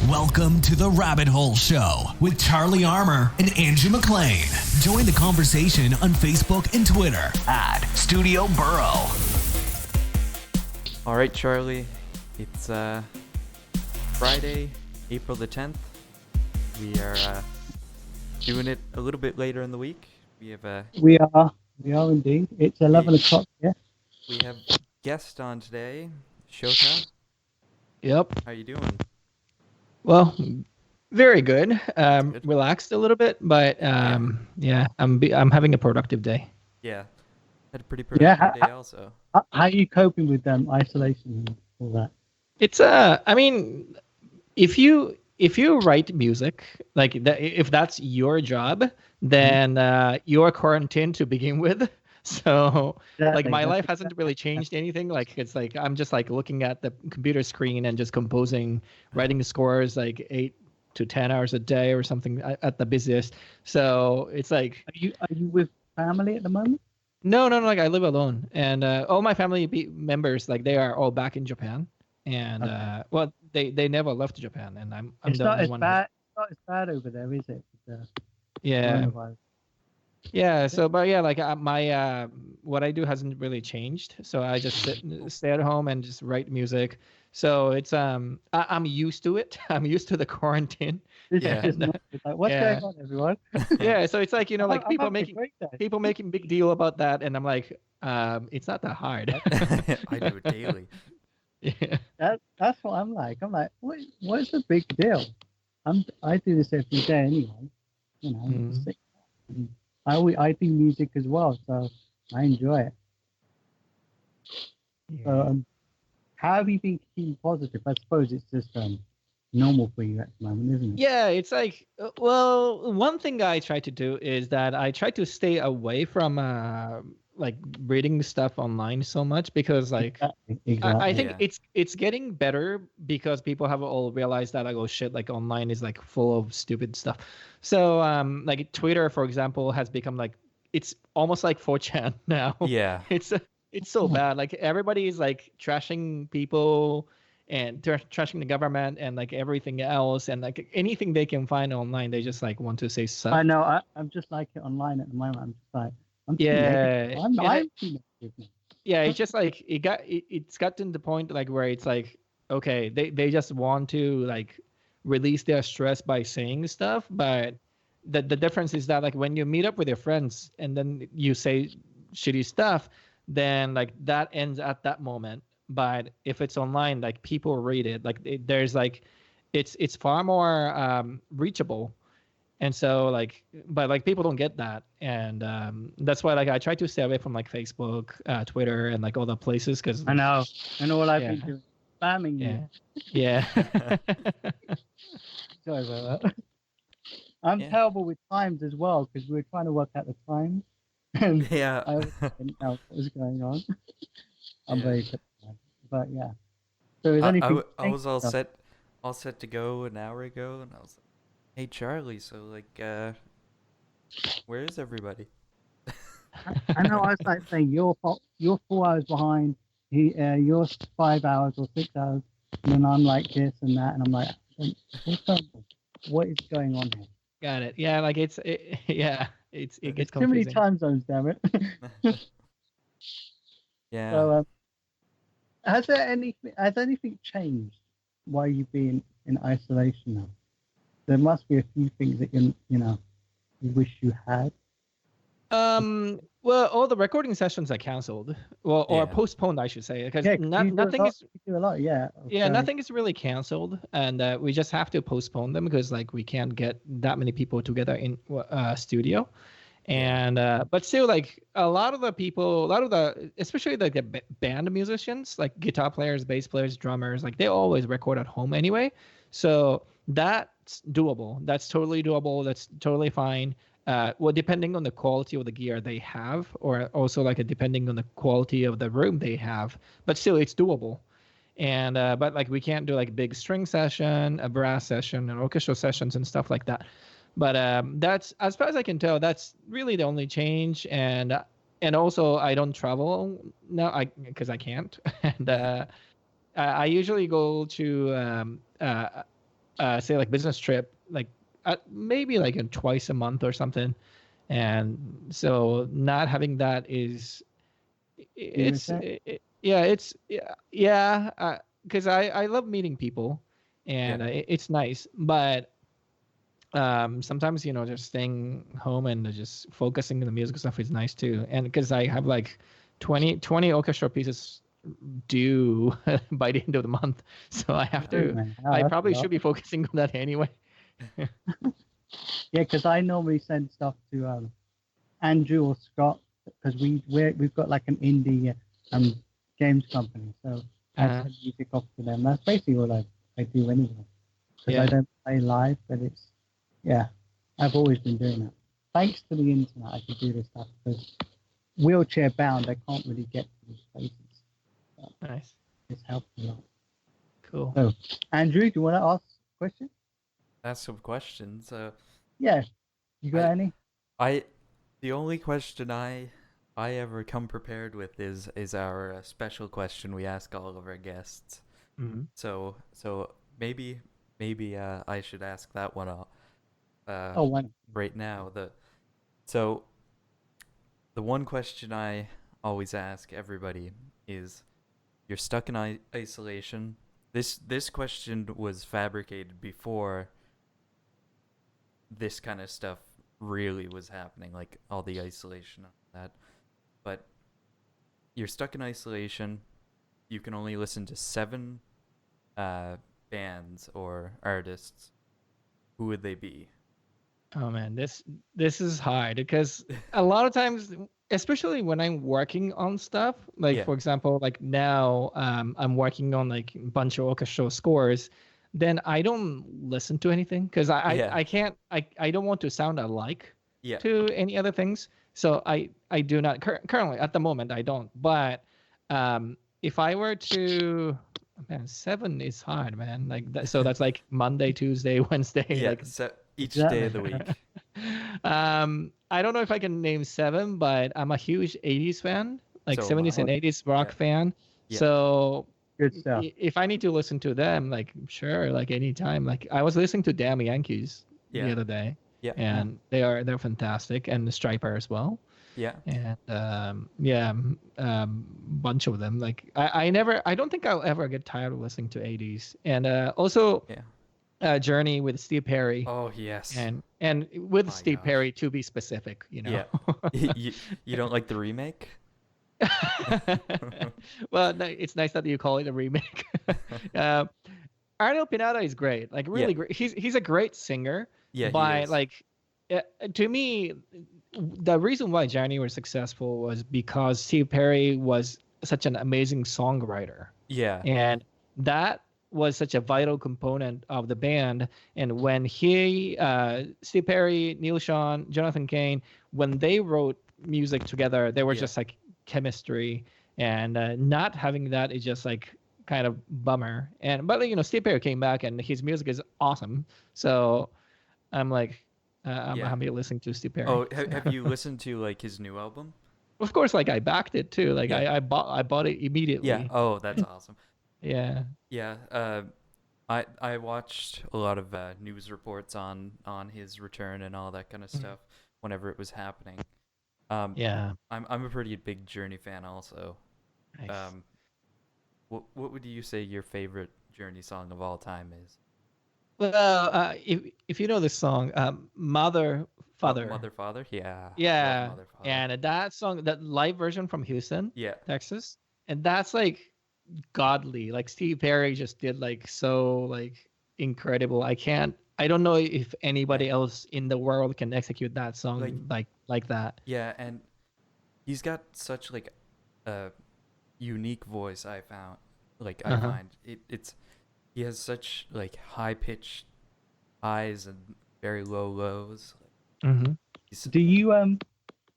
Welcome to the Rabbit Hole Show with Charlie Armour and Angie McLean. Join the conversation on Facebook and Twitter at Studio Burrow. All right, Charlie. It's Friday, April the 10th. We are doing it a little bit later in the week. We have We are indeed. It's 11 o'clock here. we have guest on today, Shota. Yep. How you doing? Well, very good. Good. Relaxed a little bit, but yeah, I'm having a productive day. Yeah, had a pretty Yeah, productive day also. How are you coping with isolation and all that? It's I mean, if you write music, like that, if that's your job, then you're quarantined to begin with. So like my life hasn't really changed anything. Like it's like I'm just like looking at the computer screen and just composing, writing scores like 8 to 10 hours a day or something at the busiest. So it's like Are you with family at the moment? no, like I live alone, and all my family members like they are all back in Japan, and Okay. well they never left Japan, and I'm It's the not only as one. bad. It's not as bad over there, is it? With the Yeah. coronavirus? Yeah, so but yeah, like my what I do hasn't really changed. So I just stay at home and just write music. So it's I'm used to it. I'm used to the quarantine. Yeah. It's like, what's Yeah. going on, everyone? Yeah, so it's like like I'm people having a making great day. big deal about that, and I'm like, it's not that hard. I do it daily. Yeah. That's what I'm like. I'm like, what's the big deal? I do this every day anyway. You know, Mhm. just sit down. I do music as well, so I enjoy it. So, how have you been keeping positive? I suppose it's just normal for you at the moment, isn't it? Yeah, it's like, well, one thing I try to do is that I try to stay away from like reading stuff online so much because like Exactly. I think Yeah. it's getting better because people have all realized that like oh shit like online is like full of stupid stuff. So like Twitter for example has become like it's almost like 4chan now. Yeah. It's so bad. Like everybody is like trashing people and trashing the government and like everything else and like anything they can find online they just like want to say I suck. know. I'm just like it online at the moment. I'm just like, I'm too Yeah, negative. and I'm too negative now. yeah, it's just like it's gotten to the point like where it's like okay they just want to like release their stress by saying stuff, but the difference is that like when you meet up with your friends and then you say shitty stuff, then like that ends at that moment. But if it's online, like people read it, like there's like it's far more reachable. And so like but like people don't get that, and that's why like I try to stay away from like Facebook, Twitter, and like all the places because I know. I know what I've Yeah. been doing. Spamming yeah you. yeah Sorry about that. I'm Yeah. terrible with times as well because we were trying to work out the times, and I Yeah. didn't know what was going on. I'm Yeah. very quick, but yeah. So is I anything? I was all set to go an hour ago, and I was like, "Hey, Charlie, so like, where is everybody?" I know. I was like saying you're 4 hours behind. You're 5 hours or 6 hours, and then I'm like this and that, and I'm like, what is going on here? got it. Yeah, like yeah it gets Too many confusing. time zones, damn it. Yeah. So, has anything changed while you've been in isolation now? There must be a few things that you wish you had. Well, all the recording sessions are canceled, well, or Yeah. postponed, I should say, because Yeah, 'cause you do nothing a lot, is. you do a lot, yeah. Yeah, nothing is really canceled, and we just have to postpone them because like we can't get that many people together in studio, and but still like a lot of the especially like the band musicians, like guitar players, bass players, drummers, like they always record at home anyway, so that's doable. That's totally doable. That's totally fine. Well, depending on the quality of the gear they have, or also like depending on the quality of the room they have, but still it's doable. And but like we can't do like big string session, a brass session, and orchestral sessions and stuff like that. But that's as far as I can tell, that's really the only change. And also I don't travel now, because I can't. And I usually go to say like business trip, like maybe like twice a month or something. And so not having that is it's yeah, it's yeah, because I love meeting people, and it's nice, but sometimes just staying home and just focusing on the music stuff is nice too. And because I have like 20 orchestra pieces due by the end of the month, so I have to I probably should be focusing on that anyway. Yeah, because I normally send stuff to Andrew or Scott, because we've got like an indie games company, so I send music off to them. That's basically what I do anyway, because I don't play live, but it's I've always been doing that. Thanks to the internet, I can do this stuff, because wheelchair bound, I can't really get to these places. So nice. It's helped a lot. Cool. So, Andrew, do you want to ask a question? Ask some questions. Yeah. You got any? The only question I ever come prepared with is our special question we ask all of our guests. Mm-hmm. So maybe I should ask that one right now. The one question I always ask everybody is, you're stuck in isolation. This question was fabricated before this kind of stuff really was happening, like all the isolation and that. But you're stuck in isolation. You can only listen to 7 bands or artists. Who would they be? Oh man, this is hard, because a lot of times, especially when I'm working on stuff, like for example, like now I'm working on like a bunch of orchestral scores, then I don't listen to anything, because I can't, I don't want to sound alike to any other things. So I do not currently at the moment I don't. But if I were to, man, 7 is hard, man. Like that, so that's like Monday, Tuesday, Wednesday, like each day of the week. I don't know if I can name 7, but I'm a huge 80s fan, like 70s and 80s rock fan. Yeah. So good stuff. If I need to listen to them, like sure, like anytime. Like I was listening to Damn Yankees the other day. Yeah. And they're fantastic, and the Striper as well. Yeah. And bunch of them. Like I don't think I'll ever get tired of listening to 80s. And also Journey with Steve Perry. Oh yes. And with Steve Perry, to be specific, Yeah. You don't like the remake? Well, no, it's nice that you call it a remake. Arno Pinata is great, like really great. He's a great singer. Yeah, but like to me, the reason why Journey was successful was because Steve Perry was such an amazing songwriter. Yeah. And that was such a vital component of the band. And when Steve Perry, Neil Sean, Jonathan Cain, when they wrote music together, they were just like chemistry. And not having that is just like kind of bummer. But Steve Perry came back, and his music is awesome. So I'm like, I'm happy listening to Steve Perry. Oh, have you listened to like his new album? Of course, like I backed it too. Like I bought it immediately. Yeah. Oh, that's awesome. Yeah. Yeah. I watched a lot of news reports on his return and all that kind of stuff whenever it was happening. I'm a pretty big Journey fan also. Nice. What would you say your favorite Journey song of all time is? Well, if you know this song, Mother Father. Mother Father, yeah. Yeah. Mother, Father. And that song, that live version from Houston, Texas, and that's like godly. Like Steve Perry just did like so like incredible. I don't know if anybody else in the world can execute that song like that. Yeah, and he's got such like a unique voice. I found I find it's he has such like high pitched highs and very low lows. Mm-hmm. Do you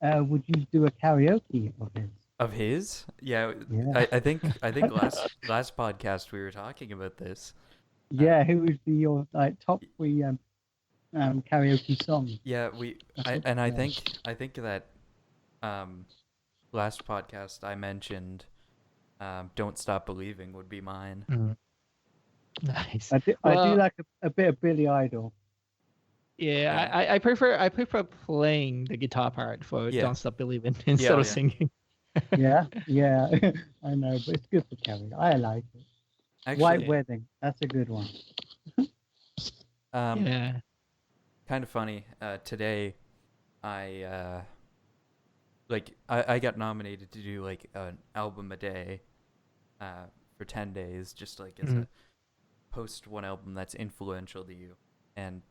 would you do a karaoke of his? Of his? Yeah. I think last podcast we were talking about this. Yeah, who would be your like top 3 karaoke songs? Yeah, I think that last podcast I mentioned Don't Stop Believing would be mine. Mm-hmm. Nice. I do Well, like a bit of Billy Idol. yeah, Yeah. I prefer playing the guitar part for Yeah. "Don't Stop Believing" Yeah. instead Oh, of yeah. singing. Yeah, yeah, I know, but it's good for Kerry. I like it. White Actually, Yeah. Wedding, that's a good one. Yeah. kind of funny. Today, I I got nominated to do like an album a day, for 10 days, just like as Mhm. a post one album that's influential to you. And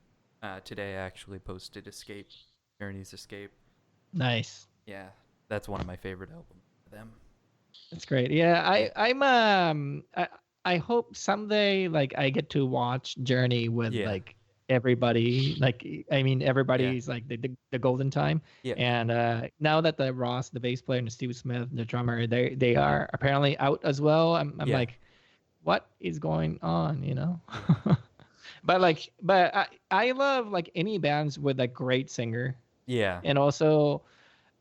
today I actually posted Escape, Journey's Escape. Nice. Yeah, that's one of my favorite albums for them. That's great. Yeah, I hope someday like I get to watch Journey with Yeah. like everybody. Like I mean Yeah. everybody's like the golden time. Yeah. And now that the Ross, the bass player, and Steve Smith, the drummer, they are apparently out as well. I'm Yeah. like, what is going on? Yeah. But I love like any bands with a great singer, Yeah. and also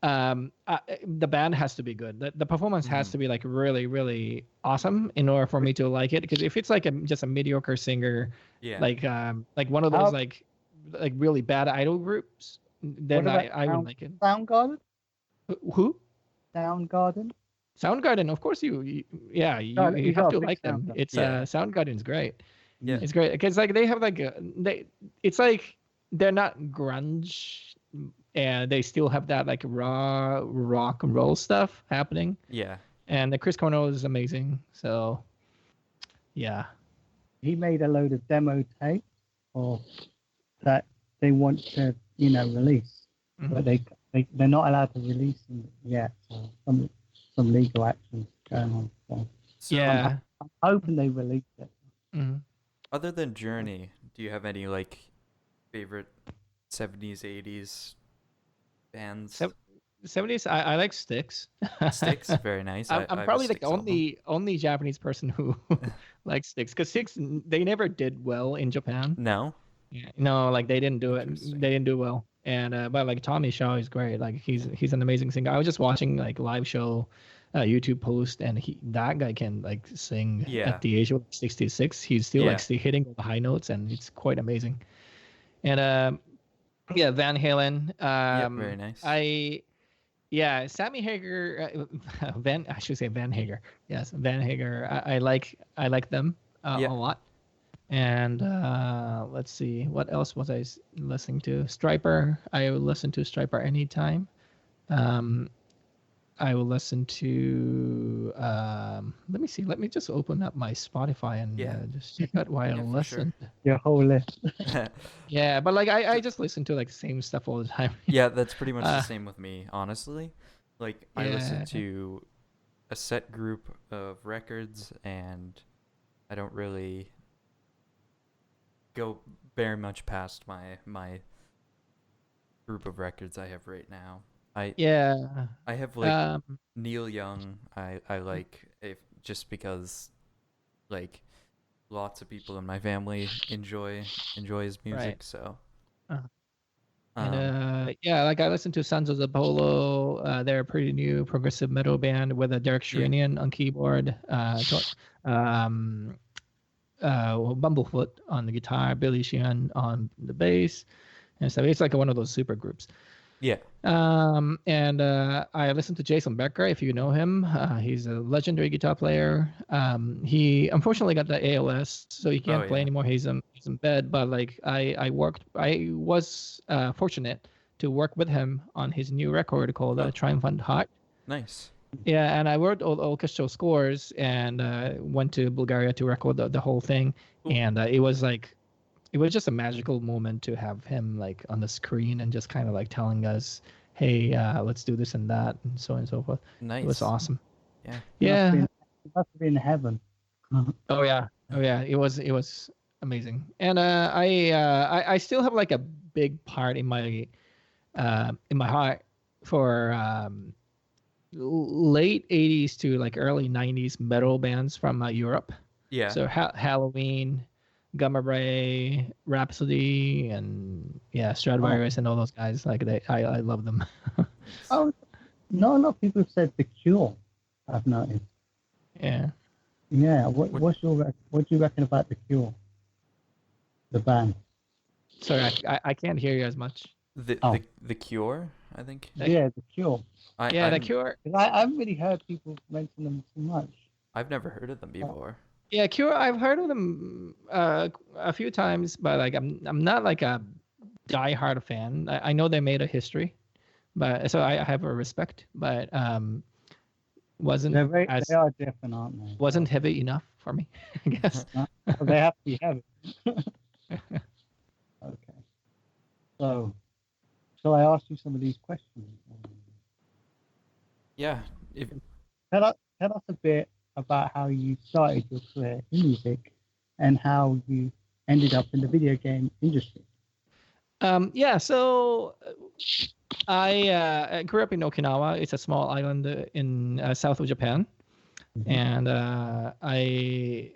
the band has to be good. The performance has Mhm. to be like really awesome in order for me to like it, because if it's like just a mediocre singer, Yeah. like one of those How, like really bad idol groups, what then about I wouldn't like it. Soundgarden? Who? Soundgarden? Soundgarden, of course yeah, you You have got to a big like them. Soundgarden. It's Yeah. Soundgarden's great. Yeah. It's great because like they have like it's like they're not grunge, and they still have that like raw rock and roll stuff happening. Yeah. And the Chris Cornell is amazing. So yeah. He made a load of demo tapes or that they want to, release, but Mhm. they're not allowed to release them yet. So some legal action going on. So So, Yeah. I'm hoping they release it. Mhm. other than Journey, do you have any like favorite 70s, 80s bands? Sev- 70s, I like Styx. Styx, very nice. I'm I have a probably like the Styx album. only Japanese person who likes Styx, because Styx, they never did well in Japan. No? Yeah, no, like they didn't do it. Interesting. They didn't do well. And but like Tommy Shaw is great. Like he's an amazing singer. I was just watching like live show, YouTube post, and that guy can like sing Yeah. at the age of 66. He's still Yeah. like still hitting the high notes, and it's quite amazing. And yeah, Van Halen. Yep, very nice. Yeah, Sammy Hagar, I should say Van Hagar. Yes, Van Hagar. I like them Yeah. a lot. And let's see, what else was I listening to? Striper. I would listen to Striper anytime. I will listen to. Let me see. Let me just open up my Spotify and Yeah. just check out why I Yeah, for sure. listen. Your whole list. Yeah, but like I just listen to like the same stuff all the time. Yeah, that's pretty much the Uh, same with me, honestly. Like, I listen Yeah. to a set group of records, and I don't really go very much past my group of records I have right now. Yeah. I have like Um. Neil Young. I like, if just because like lots of people in my family enjoy his music, Right. so Uh, um And yeah, like I listened to Sons of Apollo. They're a pretty new progressive metal band with a Derek Yeah. Sherinian on keyboard, Bumblefoot on the guitar, Billy Sheehan on the bass, and stuff. It's like one of those super groups. yeah. And I listened to Jason Becker, if you know him. He's a legendary guitar player. He unfortunately got the ALS, so he can't Oh, play yeah. anymore. He's in bed. But like I was fortunate to work with him on his new record called Oh. Triumphant Heart. Nice. Yeah, and I worked all orchestral scores and went to Bulgaria to record the whole thing. Cool. And it was just a magical moment to have him like on the screen and just kind of like telling us, hey, let's do this and that, and so on and so forth. Nice. It was awesome. Yeah. Yeah. It must have been heaven. Oh yeah. It was amazing. And I still have like a big part in my heart for late 80s to like early 90s metal bands from Europe. Yeah. So Halloween, Gamma Ray, Rhapsody, and yeah, Stratovarius, and all those guys. Like I love them. Oh, no, a lot of people said The Cure, I've noticed. Yeah. Yeah. What do you reckon about the Cure, the band? Sorry, I can't hear you as much. The Oh. the Cure, I think. Yeah, the Cure. Yeah, The I'm Cure. 'Cause I haven't really heard people mention them too much. I've never heard of them Yeah. before. Yeah, Cure. I've heard of them a few times, but like I'm not like a diehard fan. I know they made a history, but so I have a respect, but wasn't They are different, aren't they? wasn't heavy enough for me, I guess. Well, they have to be heavy. Okay. So, shall I ask you some of these questions? Yeah. If Tell us a bit about how you started your career in music and how you ended up in the video game industry. Yeah, so I grew up in Okinawa. It's a small island in south of Japan, and I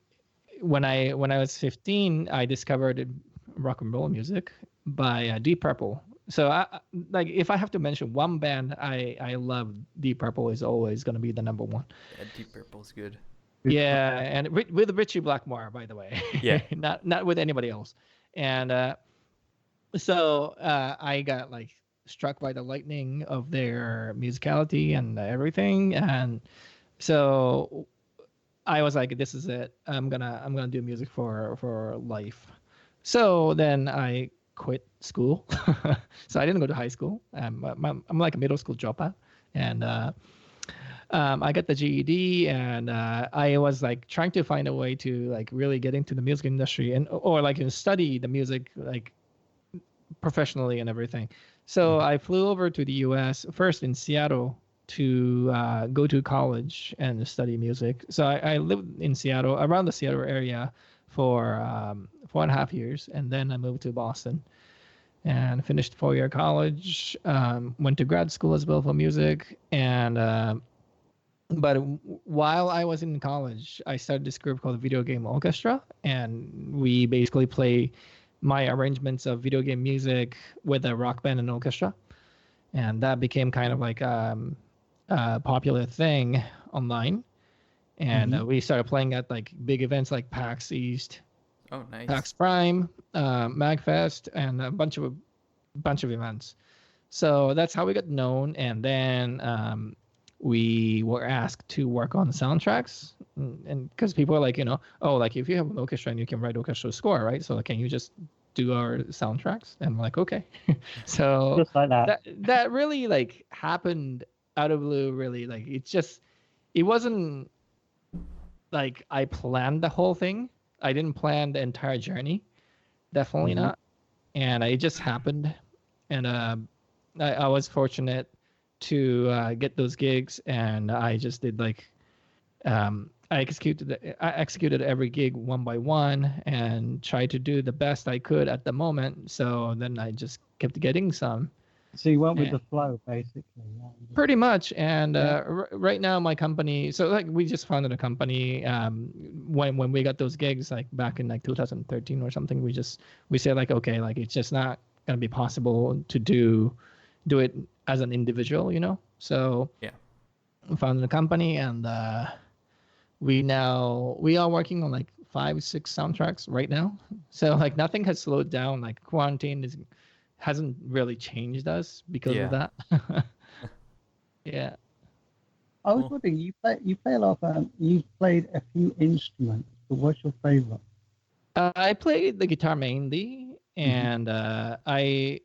when I was 15, I discovered rock and roll music by Deep Purple. So like if I have to mention one band I love, Deep Purple is always going to be the number one. yeah, Deep Purple's good. Yeah, and with Richie Blackmore, by the way. Yeah. not with anybody else. And so I got like struck by the lightning of their musicality and everything, and so I was like, this is it. I'm gonna do music for life. So then I quit school. So I didn't go to high school. I'm like a middle school dropout, and I got the GED, and I was like trying to find a way to like really get into the music industry or like study the music like professionally and everything. So I flew over to the U.S. first in Seattle to go to college and study music. So I lived in Seattle, around the Seattle area, for 4.5 years, and then I moved to Boston and finished 4-year college. Went to grad school as well for music, and but while I was in college, I started this group called Video Game Orchestra, and we basically play my arrangements of video game music with a rock band and orchestra, and that became kind of like a popular thing online. And we started playing at like big events like PAX East, Oh, nice. PAX Prime, MagFest, and a bunch of events. So that's how we got known, and then we were asked to work on soundtracks, and because people are like, oh, like if you have an orchestra and you can write orchestral score, right? So can you just do our soundtracks? And I'm like, okay. So Just like that. that really like happened out of blue. Really, like it wasn't like I planned the whole thing. I didn't plan the entire journey, definitely not. And it just happened, and I was fortunate to get those gigs, and I just did like I executed every gig one by one and tried to do the best I could at the moment. So then I just kept getting some. So you went with the flow, basically. Yeah. Pretty much. And right now my company, so like we just founded a company when we got those gigs like back in like 2013 or something. We said like, okay, like it's just not gonna be possible to do it as an individual, So Yeah. we founded a company, and we are working on like 5-6 soundtracks right now. So like nothing has slowed down. Like quarantine hasn't really changed us because of that. Yeah. I was wondering, you play a lot of, you played a few instruments, but what's your favorite? I played the guitar mainly, and I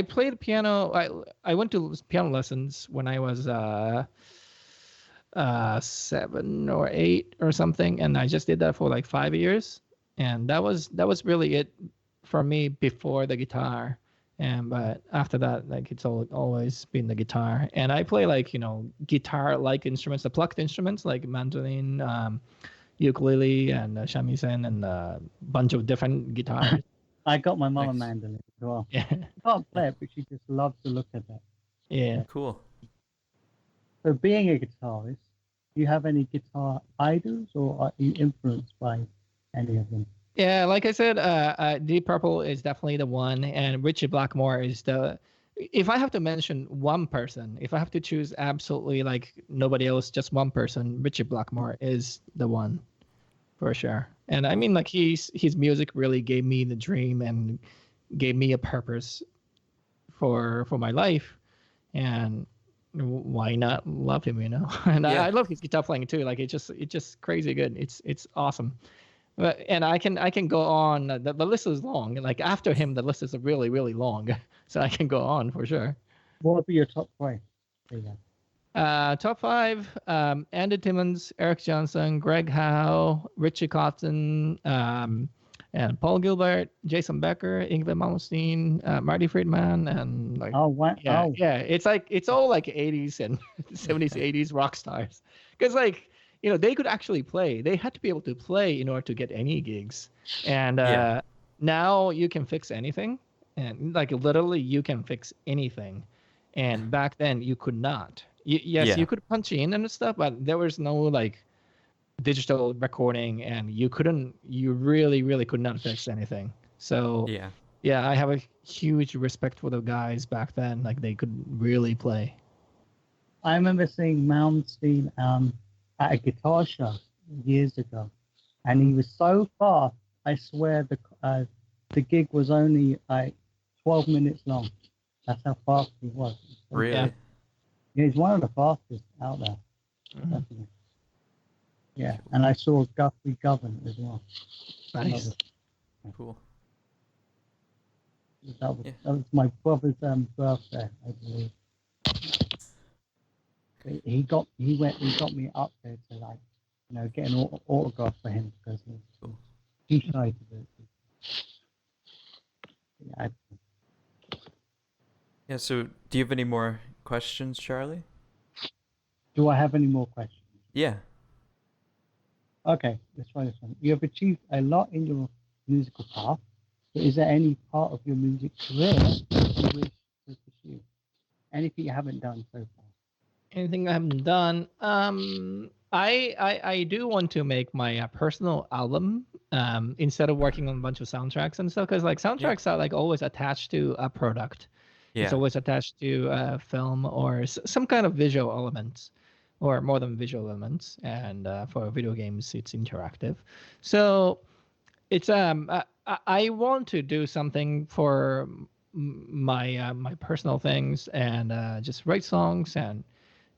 played piano. I went to piano lessons when I was 7 or 8 or something, and I just did that for like 5 years, and that was really it for me before the guitar. But after that, like it's always been the guitar, and I play like guitar-like instruments, the plucked instruments like mandolin, ukulele, and shamisen, and a bunch of different guitars. I got my mom a Nice. mandolin as well. Yeah. I can't play it, but she just loves to look at it. Yeah. Cool. So being a guitarist, do you have any guitar idols, or are you influenced by any of them? Yeah, like I said, Deep Purple is definitely the one, and Richie Blackmore is if I have to mention one person, if I have to choose absolutely like nobody else, just one person, Richard Blackmore is the one for sure. And I mean, like his music really gave me the dream and gave me a purpose for my life. And why not love him, you know? And Yeah. I love his guitar playing too. Like it's just crazy good. It's awesome. But and I can go on. The list is long. Like after him, the list is really really long. So I can go on for sure. What would be your top three? There you go. Top five: Andy Timmons, Eric Johnson, Greg Howe, Richie Cotton, and Paul Gilbert, Jason Becker, Ingrid Malmsteen, Marty Friedman, and like Oh, wow. yeah, Oh, yeah. It's all like 80s and 70s, 80s rock stars. Because like they could actually play. They had to be able to play in order to get any gigs. And Yeah. now you can fix anything, and like literally you can fix anything. And back then you could not. Yes, Yeah. you could punch in and stuff, but there was no like digital recording, and you really really could not fix anything. So Yeah. I have a huge respect for the guys back then. Like they could really play. I remember seeing Malmsteen at a guitar show years ago, and he was so fast. I swear the gig was only like 12 minutes long. That's how fast he was. Really? Yeah. Yeah, he's one of the fastest out there. Mhm. Definitely. Yeah, and I saw Guthrie Govan as well. Nice. Cool. That was, Yeah. that was my brother's birthday, I believe. He got me up there to like, get an autograph for him because Cool. he tried to do it. Yeah, Yeah. So, do you have any more questions, Charlie? do I have any more questions? Yeah. Okay, let's try this one. You have achieved a lot in your musical path, but is there any part of your music career that you wish to pursue? Anything you haven't done so far? Anything I haven't done? I do want to make my personal album instead of working on a bunch of soundtracks and stuff, because like soundtracks are like always attached to a product. It's Yeah. always attached to a film or some kind of visual elements, or more than visual elements. And for video games, it's interactive. So it's I want to do something for my personal things, and just write songs and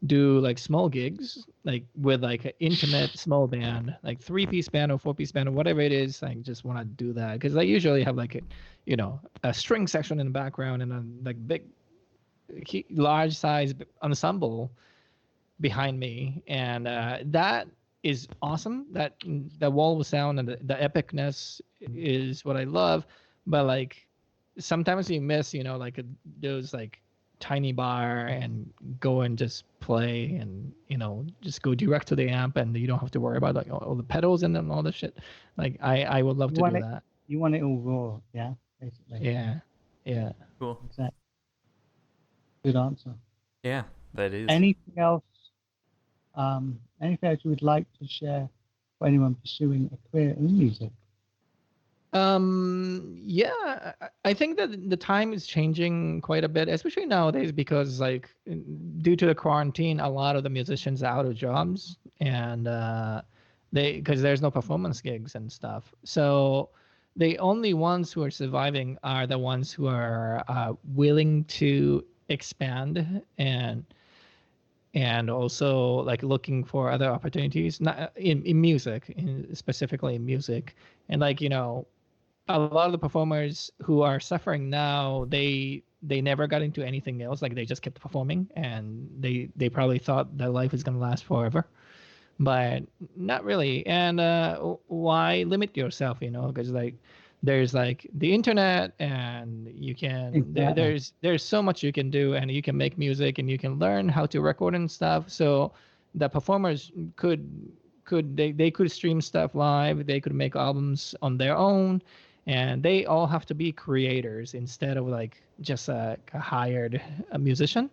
do like small gigs, like with like an intimate small band, like 3-piece band or 4-piece band or whatever it is. I just want to do that because I usually have like a string section in the background and a like big large size ensemble behind me, and that is awesome. That the wall of sound and the epicness is what I love. But like sometimes you miss like those like tiny bar and go and just play and just go direct to the amp, and you don't have to worry about like all the pedals and all this shit. Like I would love to do that. You want it all raw, yeah, basically. Yeah. Cool. Exactly. Good answer. Yeah, that is. Anything else you would like to share for anyone pursuing a career in music? Yeah, I think that the time is changing quite a bit, especially nowadays, because like due to the quarantine, a lot of the musicians are out of jobs, and because there's no performance gigs and stuff. So the only ones who are surviving are the ones who are willing to expand and also like looking for other opportunities, not in music, specifically in music. And like a lot of the performers who are suffering now, they never got into anything else. Like they just kept performing, and they probably thought their life is gonna last forever, but not really. And why limit yourself? Because like there's like the internet, and you can Exactly. there's so much you can do, and you can make music, and you can learn how to record and stuff. So the performers they could stream stuff live, they could make albums on their own, and they all have to be creators instead of like just a hired musician.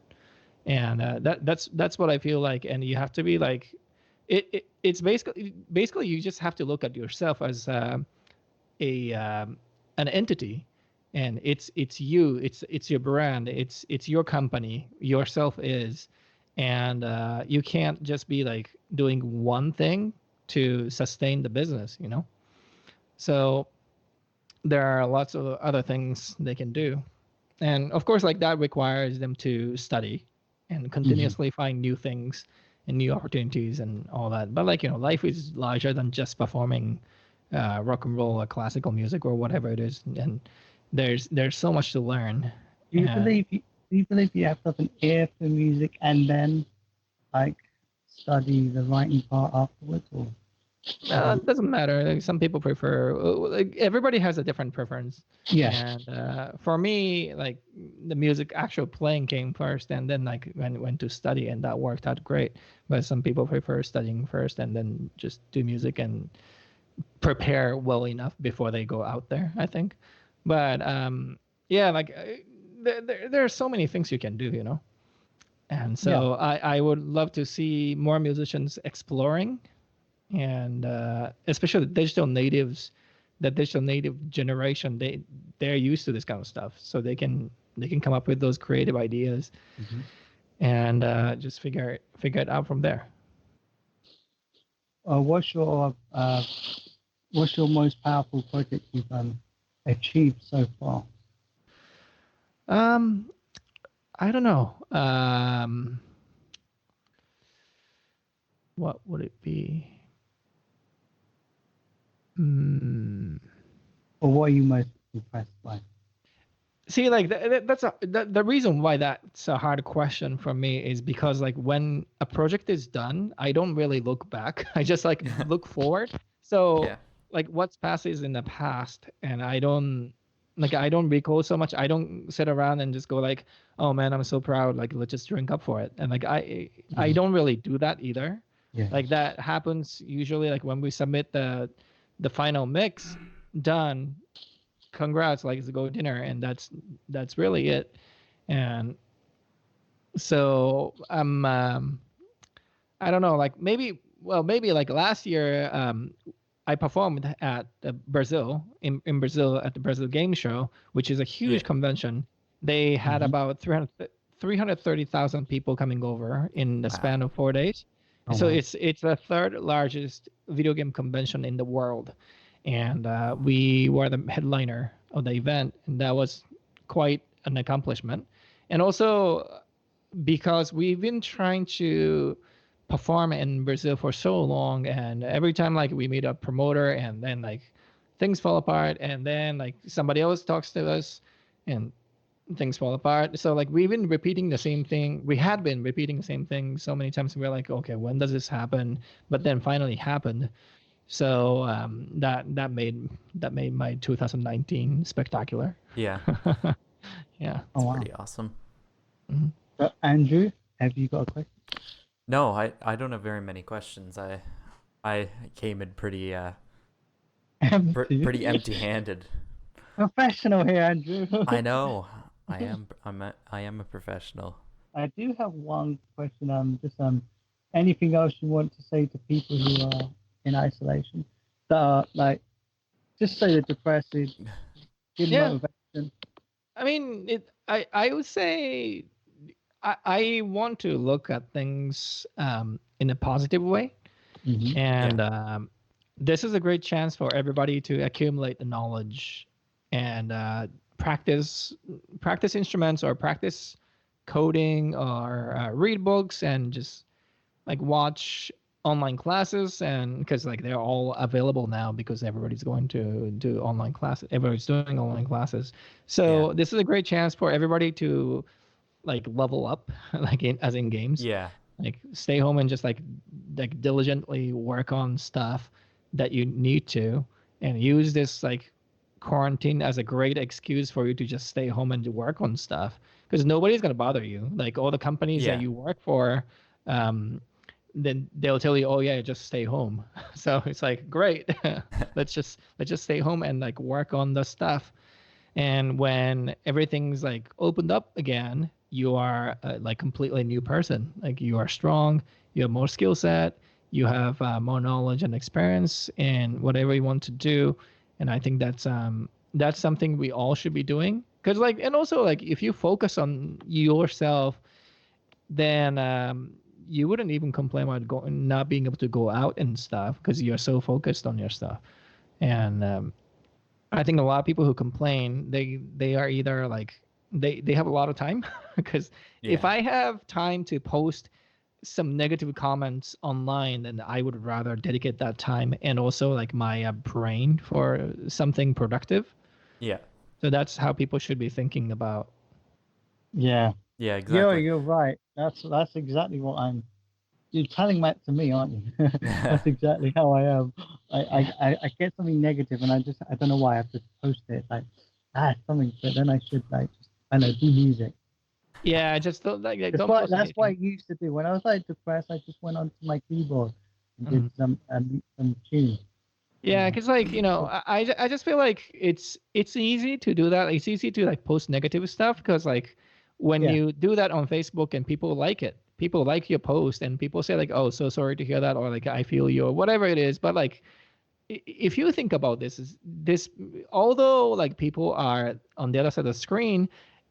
And that's what I feel like. And you have to be like it's basically you just have to look at yourself as an entity, and it's you, it's your brand, it's your company, yourself is, and you can't just be like doing one thing to sustain the business, you know. So there are lots of other things they can do, and of course like that requires them to study and continuously find new things and new opportunities and all that. But like, you know, life is larger than just performing rock and roll or classical music or whatever it is, and there's so much to learn. Do you believe you have to have an ear for music and then like study the writing part afterwards, or? It doesn't matter. Like, some people prefer. Like, everybody has a different preference. Yeah. And for me, like the music, actual playing came first, and then like went to study, and that worked out great. But some people prefer studying first and then just do music and prepare well enough before they go out there, I think. But yeah, like there are so many things you can do, you know. And so I would love to see more musicians exploring, and especially the digital natives, the digital native generation, they're used to this kind of stuff, so they can come up with those creative ideas and just figure it out from there. What's your most powerful project you've achieved so far? I don't know. What would it be? Or what are you most impressed by? See, like that's the reason why that's a hard question for me is because like when a project is done, I don't really look back. I just like look forward. So like what's past is in the past, and I don't recall so much. I don't sit around and just go like, oh man, I'm so proud. Like let's just drink up for it. And like I don't really do that either. Yeah. Like that happens usually like when we submit the final mix, done. Congrats, like it's a go dinner, and that's really it. And so I don't know, like maybe like last year I performed at Brazil in Brazil at the Brazil Game Show, which is a huge convention. They had about 330,000 people coming over in the span of 4 days. So it's the third largest video game convention in the world. And we were the headliner of the event, and that was quite an accomplishment. And also because we've been trying to perform in Brazil for so long, and every time like we meet a promoter and then like things fall apart, and then like somebody else talks to us and things fall apart. So like we've been repeating the same thing. We had been repeating the same thing so many times. We're like, okay, when does this happen? But then finally happened. So that made my 2019 spectacular. Yeah. Yeah. That's pretty awesome. Mm-hmm. Andrew, have you got a question? No, I don't have very many questions. I came in pretty pretty empty-handed. Professional here, Andrew. I know. I am a professional. I do have one question. Just anything else you want to say to people who are in isolation, that are like, just say they're depressed, give motivation? I mean, I would say I want to look at things in a positive way, and this is a great chance for everybody to accumulate the knowledge and practice instruments or practice coding or read books and just like watch online classes, and because like they're all available now because everybody's going to do online classes, everybody's doing online classes. So this is a great chance for everybody to like level up, like as in games. Yeah. Like stay home and just like diligently work on stuff that you need to, and use this like quarantine as a great excuse for you to just stay home and work on stuff, because nobody's gonna bother you. Like all the companies that you work for, then they'll tell you, oh yeah, just stay home. So it's like, great, let's just stay home and like work on the stuff. And when everything's like opened up again, you are like completely new person. Like you are strong, you have more skill set, you have more knowledge and experience in whatever you want to do. And I think that's that's something we all should be doing. Because like, and also like, if you focus on yourself, then you wouldn't even complain about not being able to go out and stuff because you're so focused on your stuff. And I think a lot of people who complain, they are either like they have a lot of time because if I have time to post some negative comments online, then I would rather dedicate that time and also like my brain for something productive. Yeah. So that's how people should be thinking about. Yeah. Yeah, exactly. You're right. That's exactly what you're telling that to me, aren't you? That's exactly how I am. I get something negative and I don't know why I have to post it. Like, something, but then I should like, I know, do music. Yeah, I just don't like. That's what I used to do. When I was like depressed, I just went onto my keyboard and did some tunes. Yeah, because like I just feel like it's easy to do that. It's easy to like post negative stuff because like when you do that on Facebook and people like it, people like your post and people say like, oh, so sorry to hear that, or like I feel you, or whatever it is. But like if you think about this, although like people are on the other side of the screen,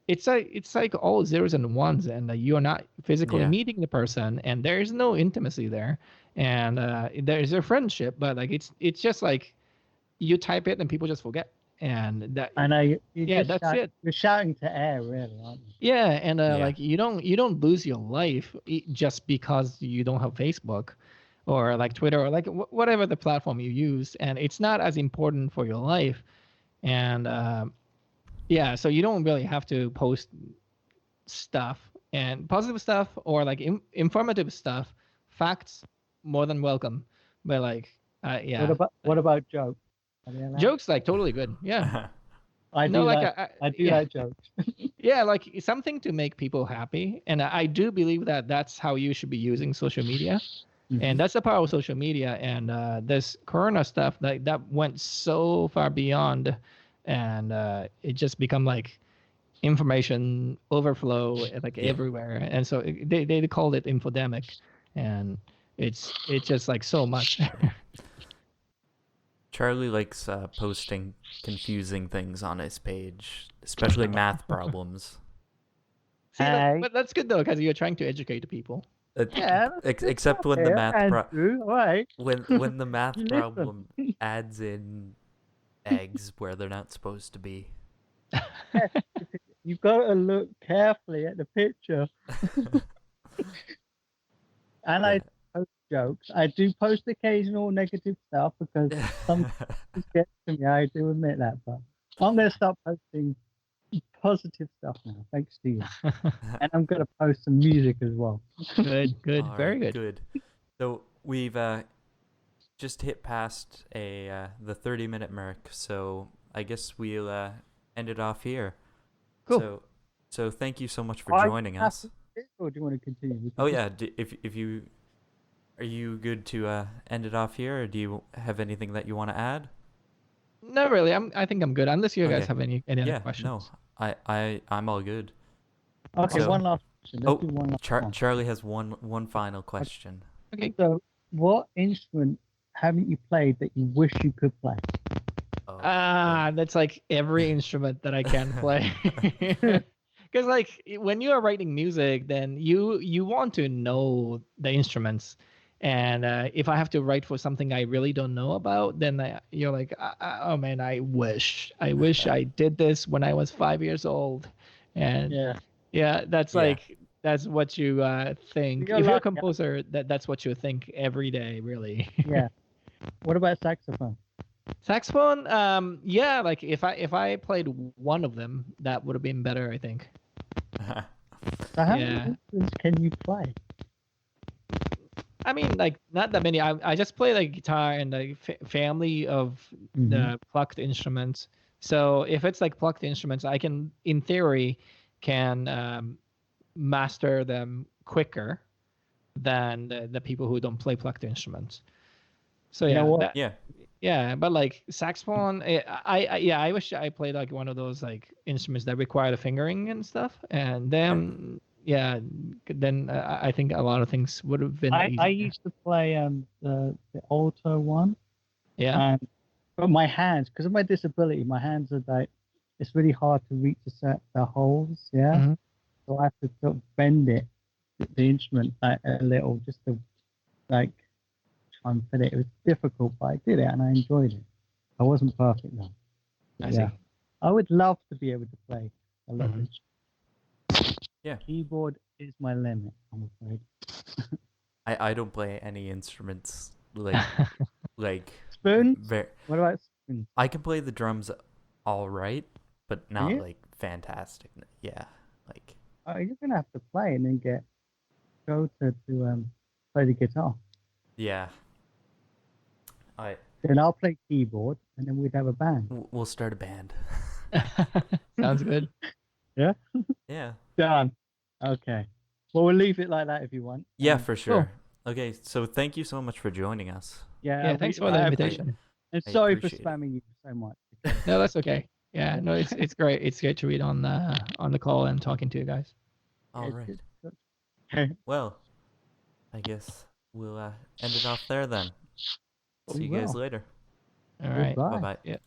it's like all zeros and ones, and you're not physically meeting the person, and there's no intimacy there, and there's a friendship, but like it's just like you type it and people just forget, and that. I know that's it. You're shouting to air, really, aren't you? Yeah, and like you don't lose your life just because you don't have Facebook, or like Twitter, or like whatever the platform you use, and it's not as important for your life, and. Yeah, so you don't really have to post stuff and positive stuff or like informative stuff. Facts more than welcome, but like yeah. What about jokes? Jokes like totally good. Yeah. I do like jokes. Yeah, like something to make people happy, and I do believe that that's how you should be using social media. Mm-hmm. And that's the power of social media. And this Corona stuff that went so far beyond. And it just become like information overflow like everywhere, and so they called it infodemic, and it's just like so much. Charlie likes posting confusing things on his page, especially math problems. See, but that's good though, because you're trying to educate the people. Except when the math when the math Listen. problem adds in eggs where they're not supposed to be. You've got to look carefully at the picture. And I post jokes. I do post occasional negative stuff because some gets to me. I do admit that, but I'm going to start posting positive stuff now, thanks to you. And I'm going to post some music as well. Good, All very right, good. So we've just hit past the 30-minute mark, so I guess we'll end it off here. Cool. So thank you so much for joining us. Or do you want to continue? Oh yeah, if you are you good to end it off here, or do you have anything that you want to add? No, really. I think I'm good. Unless you guys have any other questions. No, I'm all good. Okay, So, one last question. Let's do one last one. Charlie has one final question. Okay. So, what instrument haven't you played that you wish you could play? That's like every instrument that I can play. Because like when you are writing music, then you want to know the instruments, and if I have to write for something I really don't know about, then you're like, oh man, I wish I did this when I was 5 years old, and that's like that's what you think. If you're a composer, that's what you think every day, really. Yeah. What about saxophone? Saxophone, like if I played one of them, that would have been better, I think. So how many instruments can you play? I mean, like not that many. I just play like guitar and the family of the plucked instruments. So if it's like plucked instruments, I can, in theory, master them quicker than the people who don't play plucked instruments. So yeah, but like saxophone, I wish I played like one of those like instruments that require the fingering and stuff, and then I think a lot of things would have been easy. I used to play the alto one. Yeah. But my hands, because of my disability, my hands are like, it's really hard to reach the holes. Yeah. Mhm. So I have to sort of bend it, the instrument, like a little, just to like try and fit it. It was difficult, but I did it and I enjoyed it. I wasn't perfect though. I Yeah. see. I would love to be able to play a lot of Mhm. instruments. Yeah. Keyboard is my limit, I'm afraid. I don't play any instruments like Spoons? very. What about spoons? I can play the drums all right, but Can not you? like fantastic. Yeah, like Oh, you're gonna have to play and then get Shota to play the guitar. yeah. I Then I'll play keyboard and then we'd have a band. we'll start a band. Sounds good. Yeah? Yeah. Done. Okay. Well, we'll leave it like that if you want. Yeah, for Cool. sure. Okay, so thank you so much for joining us. Yeah, Yeah, thanks for the invitation. I'm I sorry for appreciate it. spamming you so much. No, that's okay. Yeah, no, it's great. It's great to read on the call and talking to you guys. All It's right. good. Okay. Well, I guess we'll end it off there then. We See you guys will. later. All right. Goodbye. Bye bye. Yeah.